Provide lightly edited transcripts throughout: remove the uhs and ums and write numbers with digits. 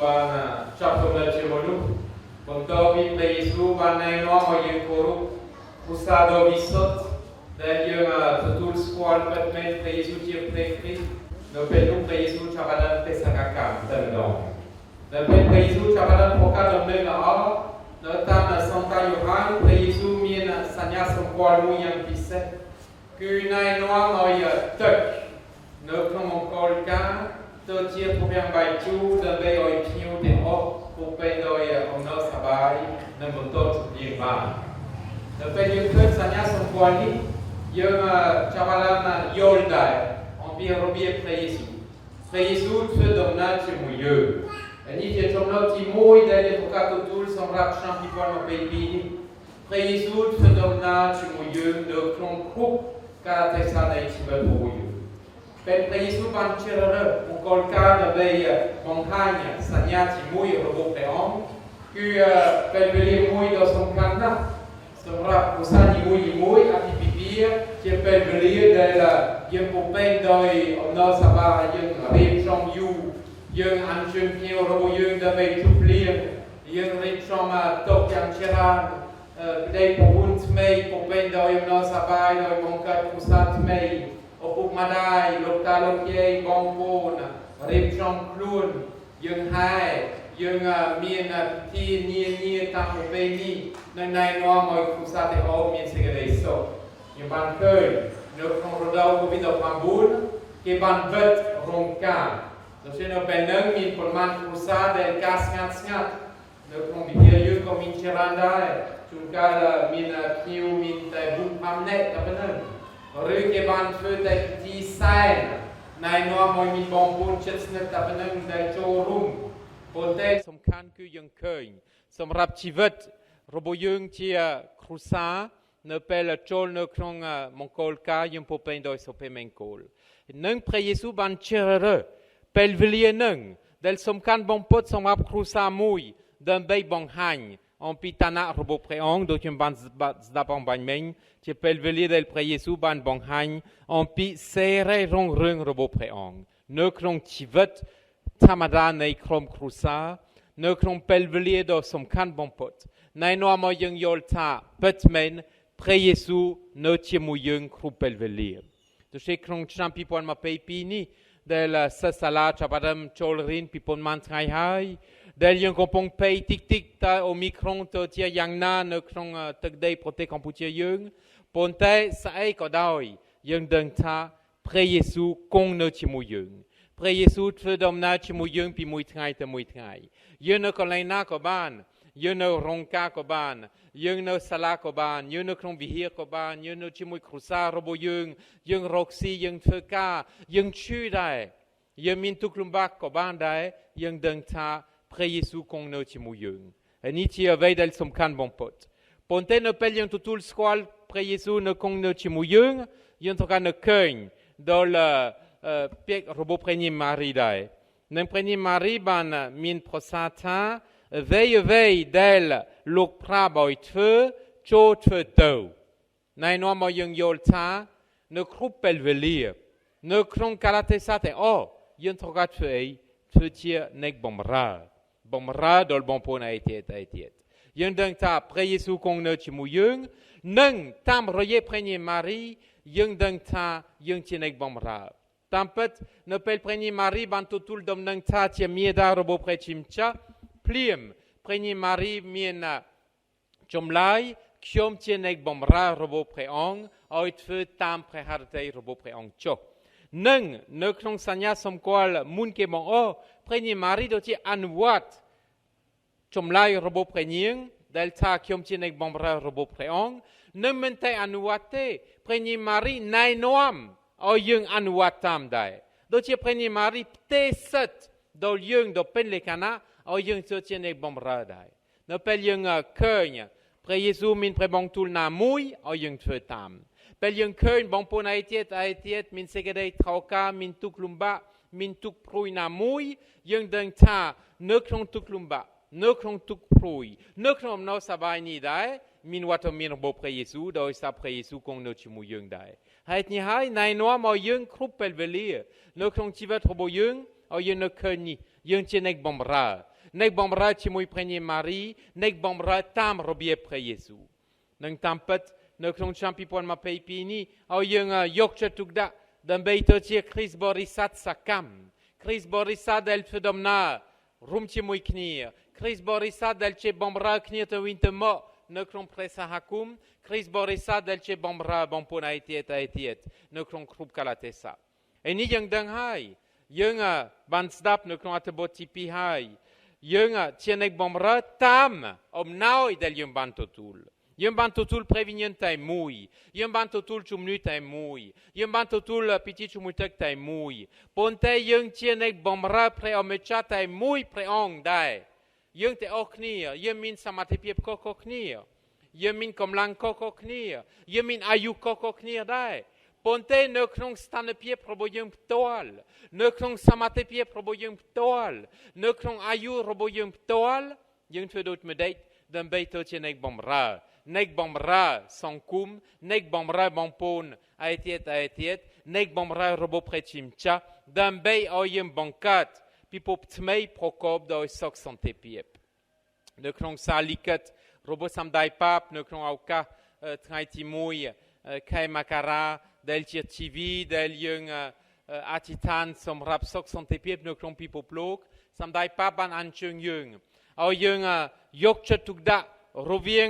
បានចាប់ទៅជាមនុស្សបន្ទាប់ពីព្រះយេស៊ូវបានណែនាំឲ្យយើងគោរពឧស្សាហ៍ដ៏វិសុទ្ធដែលយើងទទួលស្គាល់ពិតមែនព្រះយេស៊ូវជាព្រះគ្រីស្ទនៅពេលនោះព្រះយេស៊ូវចាប់ផ្ដើមទេសកកម្មតែម្ដងដែលពេលព្រះយេស៊ូវចាប់ផ្ដើមប្រកាសដំណឹងល្អនៅតាមសង្ឃាយូហានព្រះយេស៊ូវមានសញ្ញាសម្គាល់មួយយ៉ាងពិសេសគឺណែនាំឲ្យទឹកនៅក្នុងមង្គលការទៅជាភពយ៉ាងបាយជូរដើម្បីឲ្យភ្ញៀវទាំងអស់ពុពេដោយអំណរសប្បាយនិងបន្តជំនាញបានដល់ពេលយើងឃើញសញ្ញាសម្គាល់នេះយើងចាប់ផ្ដើមយល់ដែរអំពីរបៀបព្រះយេស៊ូវធ្វើដំណើរជាមួយយើងហើយនេះជាចំណុចទី1ដែលយើងប្រកាសទទួលសម្រាប់ឆ្នាំ2022នេះព្រះយេស៊ូវធ្វើដំណើរជាមួយយើងនៅក្នុងគ្រប់កាលៈទេសៈនៃជីវិតរបស់យើងពេលព្រះយេស៊ូវបានជ្រើសរើសមង្គលការដើម្បីបង្ហាញសញ្ញាជាមួយរបស់ព្រះអង្គគឺពេលវេលាមួយដ៏សំខាន់ណាស់សម្រាប់ឧស្សាហ៍នីមួយៗអាពាហ៍ពិពាហ៍ជាពេលវេលាដែលយើងពុំពេញដោយអំណរសប្បាយយើងរៀបចំយូរយើងអញ្ជើញភ្ញៀវរបស់យើងដើម្បីជួបលៀងយើងរៀបចំតុយ៉ាងច្រើនក្តីប្រពន្ធថ្មីពុំពេញដោយអំណរសប្បាយដោយបង្កើតឧស្សាហ៍ថ្មីឪពុកម្ដាយលោកតាលោកយាយបងប្អូនរៀបចំខ្លួនយើងហើយយើងមានពិធីនានាតាមប្រពៃណីនៅណែនាំឲ្យគ្រួសារទាំងអស់មានសេចក្តីសុខខ្ញុំបានឃើញនៅក្នុងរដូវ COVID-19 គេបានបិទរោងការដូច្នេះនៅពេលហ្នឹងមានប្រមាណគ្រួសារដែលការស្ងាត់នៅក្នុងវិទ្យាយើងក៏មានច្រើនដែរជួនកាលមានភ្ញៀវមានតែ4-5នាក់តែប៉ុណ្ណឹងឬគេបានធ្វើតែពិធីសែនណែនាំឲ្យមានបងប្អូនជិតស្និទ្ធតែប៉ុណ្ណឹងដែលចូលរួមប៉ុន្តែសំខាន់គឺយើងឃើញសម្រាប់ជីវិតរបស់យើងជាគ្រួសារនៅពេលចូលនៅក្នុងមង្គលការយើងពោពេញដោយសុភមង្គលនឹងព្រះយេស៊ូវបានជ្រើសរើសពេលវេលានឹងដែលសំខាន់បំផុតសម្រាប់គ្រួសារមួយដើម្បីបង្ហាញអំពីឋានៈរបស់ព្រះអង្គដូចខ្ញុំបានស្ដាប់អំបញ្ញមិញជាពេលវេលាដែលព្រះយេស៊ូវបានបង្ហាញអំពីសេរីរុងរឿងរបស់ព្រះអង្គនៅក្នុងជីវិតធម្មតានៃក្រុមគ្រួសារនៅក្នុងពេលវេលាដ៏សំខាន់បំផុតណែនាំឲ្យយើងយល់ថាពិតមែនព្រះយេស៊ូវនៅជាមួយយើងគ្រប់ពេលវេលាដូច្នេះក្នុងឆ្នាំ2022នេះដែលសិស្សសាលាចាប់ផ្ដើមចូលរៀនពីប៉ុន្មានថ្ងៃហើយដែលយើងកំពុងពេយតិចតើអូមីក្រុងទៅជាយ៉ាងណានៅក្នុងទឹកដីប្រទេសកម្ពុជាយើងប៉ុន្តែស្អីក៏ដោយយើងដឹងថាព្រះយេស៊ូវគង់នៅជាមួយយើងព្រះយេស៊ូវធ្វើដំណើរជាមួយយើងពីមួយថ្ងៃទៅមួយថ្ងៃយើងនៅកន្លែងណាក៏បានយើងនៅរោងការក៏បានយើងនៅសាលាក៏បានយើងនៅក្នុងវិហារក៏បានយើងនៅជាមួយគ្រួសាររបស់យើងរកស៊ីយើងធ្វើការយើងឈឺដែរយើងមានទុក្ខលំបាកក៏បានដែរយើងដឹងថាព្រះយេស៊ូវគង់នៅជាមួយយើងហើយនេះជាអ្វីដែលសំខាន់បំផុតប៉ុន្តែនៅពេលយើងទទួលស្គាល់ព្រះយេស៊ូវនៅគង់នៅជាមួយយើងត្រូវការនឹកឃើញដល់ពាក្យរបស់ព្រះនាងម៉ារីដែរនិងព្រះនាងម៉ារីបានមានប្រសាសន៍ថាអ្វីដែលលោកប្រាប់ឲ្យធ្វើចូលធ្វើទៅណែនាំឲ្យយើងយល់ថានៅគ្រប់ពេលវេលានៅក្នុងកាលៈទេសៈទាំងអស់យើងត្រូវការធ្វើជាអ្នកបម្រើដល់បងប្អូនឯទៀតយើងដឹងថាព្រះយេស៊ូវគង់នៅជាមួយយើងនិងតាមរយៈព្រះនាងម៉ារីយើងដឹងថាយើងជាអ្នកបម្រើតាមពិតនៅពេលព្រះនាងម៉ារីបានទទួលដំណឹងថាជាមាតារបស់ព្រះជាម្ចាស់ភ្លាមព្រះនាងម៉ារីមានចម្លើយខ្ញុំជាអ្នកបម្រើរបស់ព្រះអង្គឲ្យធ្វើតាមព្រះハរតីរបស់ព្រះអង្គចុះនិងនៅក្នុងសញ្ញាសម្គាល់មុនគេមកព្រះនាងម៉ារីដូចជាអនុវត្តចម្លើយរបស់ព្រះនាងដែលថាខ្ញុំជាអ្នកបម្រើរបស់ព្រះអង្គនឹងមិនតែអនុវត្តទេព្រះនាងម៉ារីណែនាំឲ្យយើងអនុវត្តតាមដែរដូចជាព្រះនាងម៉ារីផ្ទេរសិទ្ធដល់យើងដល់ពេលលក្ខណៈឲ្យយើងធ្វើជាអ្នកបម្រើដែរនៅពេលយើងឃើញព្រះយេស៊ូវមានព្រះបង្ទូលណាមួយឲ្យយើងធ្វើតាមពេលយើងឃើញបងប្អូនឯទៀតមានសេចក្តីថោកការមានទុក្ខលំបាកមានទុក្ខព្រួយណាមួយយើងដឹងថានៅក្នុងទុក្ខលំបាកនៅក្នុងទុក្ខព្រួយនៅក្នុងអំណរសប្បាយនេះដែរមានវត្តមានរបស់ព្រះយេស៊ូវដោយសារព្រះយេស៊ូវគង់នៅជាមួយយើងដែរហើយនេះហើយណែនាំឲ្យយើងគ្រប់ពេលវេលានៅក្នុងជីវិតរបស់យើងឲ្យយើងនៅឃើញនេះយើងជាអ្នកបម្រើ nek bombra chimui prenye Marie nek bombra tam robie pre Yesu nang tampetនៅក្នុងឆ្នាំ2022នេះឲ្យយើងយកចិត្តទុកដាក់ដើម្បីទៅជាគ្រីស្ទបរិស័ទសកម្មគ្រីស្ទបរិស័ទដែលធ្វើដំណើររួមជាមួយគ្នាគ្រីស្ទបរិស័ទដែលជាបម្រើគ្នាទៅវិញទៅមកនៅក្នុងព្រះសហគមន៍គ្រីស្ទបរិស័ទដែលជាបម្រើបងប្អូនឯទៀតនៅក្នុងគ្រប់កាលៈទេសៈឯនេះយើងដឹងហើយយើងបានស្ដាប់នៅក្នុងអត្ថបទទី2ហើយយើងជាអ្នកបម្រើតាមអំណោយដែលយើងបានទទួលយើងបានទទួលព្រះវិញ្ញាណតែមួយយើងបានទទួលជំនួយតែមួយយើងបានទទួលពិធីជំនួយទឹកតែមួយប៉ុន្តែយើងជាអ្នកបម្រើព្រះអម្ចាស់តែមួយព្រះអង្គដែរយើងទាំងអស់គ្នាយើងមានសមត្ថភាពខុសៗគ្នាយើងមានកម្លាំងខុសៗគ្នាយើងមានអាយុខុសៗគ្នាដែរប៉ុន្តែនៅក្នុងស្ថានភាពរបស់យើងផ្ទាល់នៅក្នុងសមត្ថភាពរបស់យើងផ្ទាល់នៅក្នុងអាយុរបស់យើងផ្ទាល់យើងធ្វើដូចម្ដេចដើម្បីទៅជាអ្នកបម្រើnek bomra សង្គម nek bomra បងប្អូនឯទៀត nek bomra របបព្រះជាម្ចាស់ដើម្បីឲ្យយើងបង្កើតពិភពថ្មីប្រកបដោយសុខសន្តិភាពនៅក្នុងសាលិកិតរបស់សម្ដេចប៉ាបនៅក្នុងឱកាសថ្ងៃទី1ខែមករាដែលជាជីវីដែលយើងអធិដ្ឋានសម្រាប់សុខសន្តិភាពនៅក្នុងពិភពលោកសម្ដេចប៉ាបបានអញ្ជើញយើងឲ្យយើងយកចិត្តទុកដាក់រវាង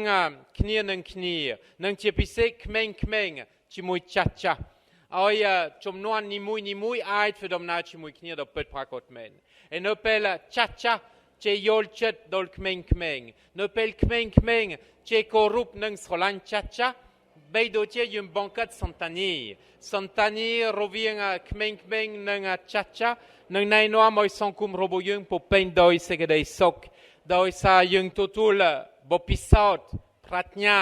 គ្នានឹងជាពិសេសក្មេងៗជាមួយចាស់ឲ្យចំនួននីមួយអាចធ្វើដំណើរជាមួយគ្នាដល់ពិតប្រាកដមែនហើយនៅពេលចាស់ជាយល់ចិត្តដល់ក្មេងៗនៅពេលក្មេងៗជាគោរពនិងស្រឡាញ់ចាស់បីដូចជាយើងបង្កើតសន្តានីរវាងក្មេងៗនិងចាស់នឹងណែនាំឲ្យសង្គមរបស់យើងពោពេញដោយសេចក្តីសុខដោយសារយើងទទួលបបិសោតប្រាជ្ញា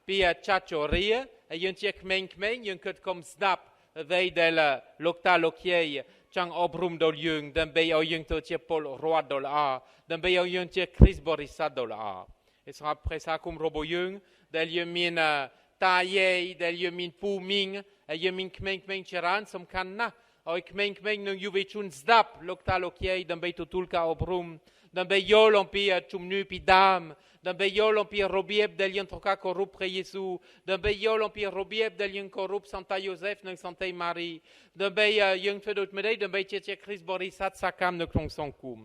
ពីចាស់ជរាហើយយើងជាក្មេងៗយើងគិតគុំស្ដាប់អ្វីដែលលោកតាលោកយាយចង់អប់រំដល់យើងដើម្បីឲ្យយើងទៅជាពលរដ្ឋដ៏ល្អដើម្បីឲ្យយើងជាគ្រីស្ទបរិស័ទដ៏ល្អហើយសម្រាប់ព្រះសហគមន៍របស់យើងដែលយើងមានតាយាយដែលយើងមានពូមីងហើយយើងមានក្មេងៗច្រើនសំខាន់ណាស់ឲ្យក្មេងៗនិងយុវជនស្ដាប់លោកតាលោកយាយដើម្បីទទួលការអប់រំដើម្បីយល់អំពីជំនឿពីដើមដើម្បីយល់អំពីរបៀបដែលយើងត្រូវការគោរពព្រះយេស៊ូវដើម្បីយល់អំពីរបៀបដែលយើងគោរពសន្តាយូសេហ្វនិងសន្តាម៉ារីដើម្បីយើងធ្វើដូចម្ដេចដើម្បីជាគ្រីស្ទបរិស័ទសកម្មនៅក្នុងសង្គម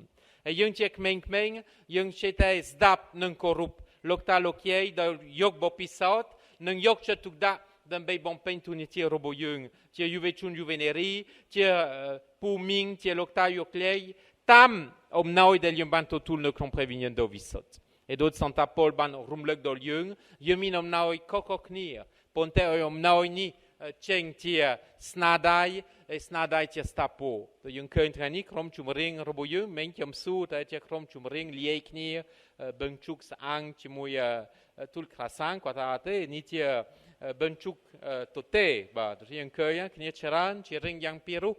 ហើយយើងជាក្មេងៗយើងចេះតែស្ដាប់និងគោរពលោកតាលោកយាយដោយយកបបិសោតនិងយកចិត្តទុកដាក់ដើម្បីបំពេញទូនាទីរបស់យើងជាយុវជនយុវនារីជាពូមីងជាលោកតាលោកយាយតាមអំណោយដែលយើងបានទទួលនៅក្នុងព្រះវិញ្ញាណដ៏វិសុទ្ធហើយដូចសន្តាពលបានរំលឹកដល់យើងមានអំណោយខុសៗគ្នាប៉ុន្តែឲ្យអំណោយនេះចេញជាស្នាដៃជាស្តាពោទៅយើងឃើញថ្ងៃនេះក្រុមជំនាញរបស់យើងមិនចំស៊ូតែជាក្រុមជំនាញលាយគ្នាបឹងជុកស្អាងជាមួយទូលខាសាំងគាត់ថាទេនេះជាបឹងជុកទទេបាទយើងឃើញគ្នាច្រើនជារៀងយ៉ាងពីរោះ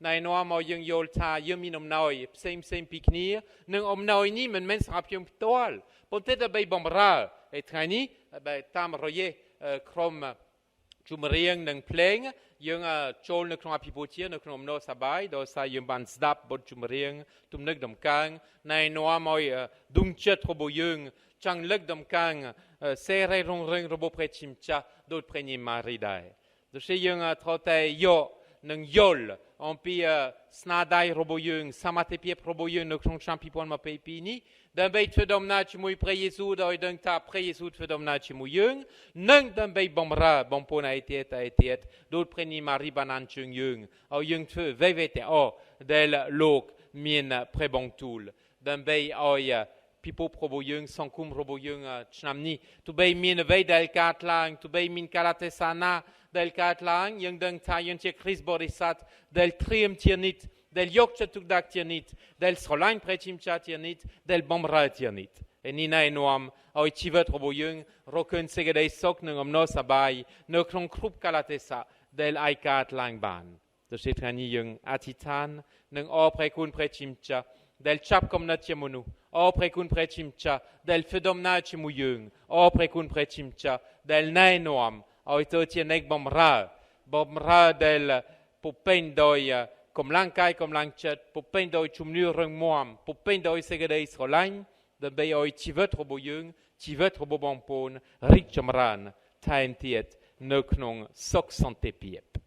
ណែនាំមកយើងយល់ថាយើងមានអំណោយផ្សេងពីគ្នានិងអំណោយនេះមិនមែនសម្រាប់យើងផ្ទាល់ប៉ុន្តែដើម្បីបម្រើហើយថ្ងៃនេះតាមរយៈក្រុមជំនាញនិងភ្លេងយើងចូលនៅក្នុងអភិបូជានៅក្នុងអំណោយសបាយដោយសារយើងបានស្ដាប់បទជំនាញទំនឹកដំកើងណែនាំឲ្យដួងចិត្តរបស់យើងចង់លើកដំកើងសេរីរុងរឿងរបស់ព្រះជាម្ចាស់ដោយព្រះញីម៉ារីដែរដូច្នេះយើងត្រូវតែយកនិងយល់អំពីស្នាដៃរបស់យើងសមត្ថភាពរបស់យើងនៅក្នុងឆ្នាំ2022នេះដើម្បីធ្វើដំណើរជាមួយព្រះយេស៊ូវដោយដឹងថាព្រះយេស៊ូវធ្វើដំណើរជាមួយយើងនិងដើម្បីបម្រើបងប្អូនឯទៀតដោយព្រះញីម៉ារីបានអញ្ជើញយើងឲ្យយើងធ្វើអ្វីទាំងអស់ដែលលោកមានព្រះបន្ទូលដើម្បីឲ្យពិភពរបស់យើងសង្គមរបស់យើងឆ្នាំនេះទោះបីមានអ្វីដែលកើតឡើងទោះបីមានកាលៈទេសៈណាដែលកើតឡើងយើងដឹងថាយើងជាគ្រីស្ទបរិស័ទដែលត្រៀមជានិច្ចដែលយកចិត្តទុកដាក់ជានិច្ចដែលស្រឡាញ់ព្រះជាម្ចាស់ជានិច្ចដែលបម្រើជានិច្ចហើយនេះណែនាំឲ្យជីវិតរបស់យើងរកឃើញសេចក្តីសុខនិងអំណរសប្បាយនៅក្នុងគ្រប់កាលៈទេសៈដែលអាចកើតឡើងបានដូច្នេះថ្ងៃនេះយើងអធិដ្ឋាននិងអរព្រះគុណព្រះជាម្ចាស់ដែលចាប់កំណត់ជាមនុស្សអរព្រះគុណព្រះជាម្ចាស់ដែលធ្វើដំណើរជាមួយយើងអរព្រះគុណព្រះជាម្ចាស់ដែលណែនាំឲ្យទៅជាអ្នកបម្រើដែលពុពេញដោយ comme l'ankai comme l'anket pour peindre oi chumnu rung moam pour peindre oi segede Israël de bay oi tivet roboyung tivet robobampon rik chamran taentiet neknong sok santé piep